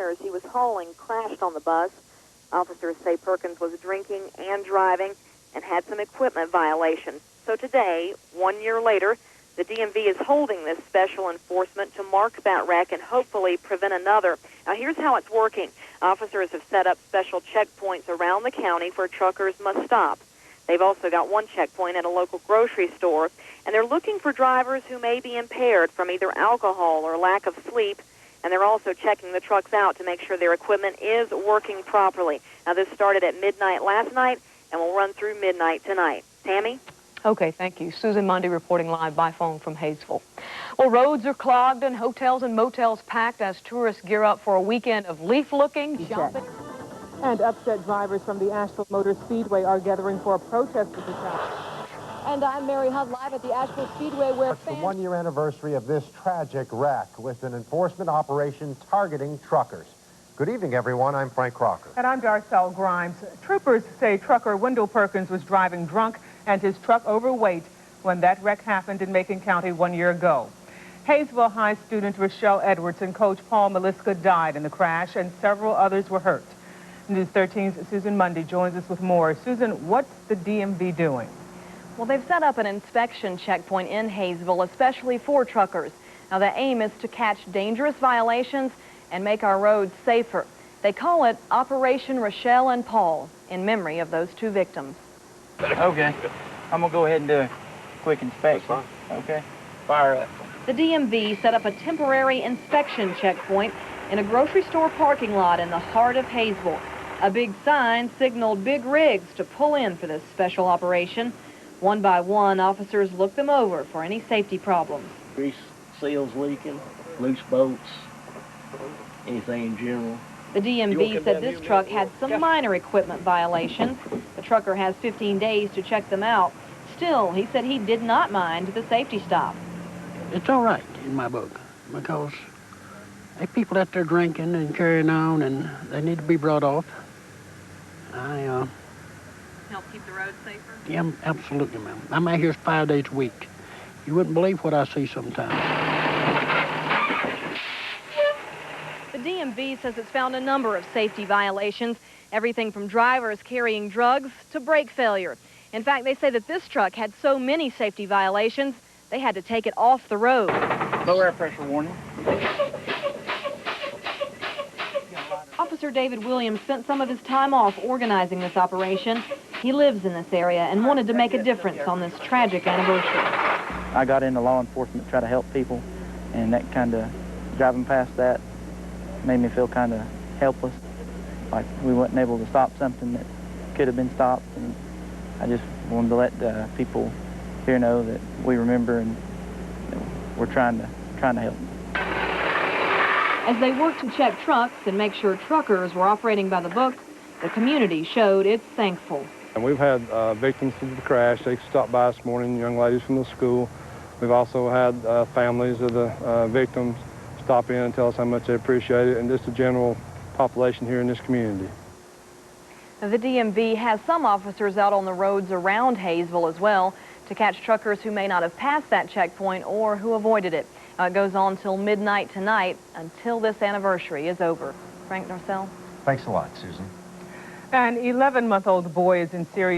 containers he was hauling crashed on the bus. Officers say Perkins was drinking and driving and had some equipment violations. So today, 1 year later, the DMV is holding this special enforcement to mark that wreck and hopefully prevent another. Now, here's how it's working. Officers have set up special checkpoints around the county where truckers must stop. They've also got one checkpoint at a local grocery store, and they're looking for drivers who may be impaired from either alcohol or lack of sleep, and they're also checking the trucks out to make sure their equipment is working properly. Now, this started at midnight last night and will run through midnight tonight. Tammy? Okay, thank you. Susan Mundy reporting live by phone from Hayesville. Well, roads are clogged and hotels and motels packed as tourists gear up for a weekend of leaf-looking, shopping. And upset drivers from the Asheville Motor Speedway are gathering for a protest of the traffic. And I'm Mary Hudd live at the Asheville Speedway where it's the one-year anniversary of this tragic wreck with an enforcement operation targeting truckers. Good evening, everyone. I'm Frank Crocker. And I'm Darcel Grimes. Troopers say trucker Wendell Perkins was driving drunk and his truck overweight when that wreck happened in Macon County 1 year ago. Hayesville High student Rochelle Edwards and coach Paul Meliska died in the crash, and several others were hurt. News 13's Susan Mundy joins us with more. Susan, what's the DMV doing? Well, they've set up an inspection checkpoint in Hayesville, especially for truckers. Now, the aim is to catch dangerous violations and make our roads safer. They call it Operation Rochelle and Paul, in memory of those two victims. Okay, I'm gonna go ahead and do a quick inspection. Okay, fire up. The DMV set up a temporary inspection checkpoint in a grocery store parking lot in the heart of Hayesville. A big sign signaled big rigs to pull in for this special operation. One by one, officers look them over for any safety problems. Grease seals leaking, loose bolts, anything in general. The DMV said this truck had some minor equipment violations. The trucker has 15 days to check them out. Still, he said he did not mind the safety stop. It's all right in my book because there are people out there drinking and carrying on, and they need to be brought off. Help keep the roads safer? Yeah, absolutely, ma'am. I'm out here 5 days a week. You wouldn't believe what I see sometimes. The DMV says it's found a number of safety violations, everything from drivers carrying drugs to brake failure. In fact, they say that this truck had so many safety violations, they had to take it off the road. Low air pressure warning. Officer David Williams spent some of his time off organizing this operation. He lives in this area and wanted to make a difference on this tragic anniversary. I got into law enforcement to try to help people, and that kind of, driving past that, made me feel kind of helpless, like we weren't able to stop something that could have been stopped. And I just wanted to let people here know that we remember and we're trying to help. As they worked to check trucks and make sure truckers were operating by the book, the community showed it's thankful. And we've had victims of the crash. They stopped by this morning, young ladies from the school. We've also had families of the victims stop in and tell us how much they appreciate it, and just the general population here in this community. Now, the DMV has some officers out on the roads around Hayesville as well to catch truckers who may not have passed that checkpoint or who avoided it. It goes on till midnight tonight until this anniversary is over. Frank Darcel? Thanks a lot, Susan. An 11-month-old boy is in serious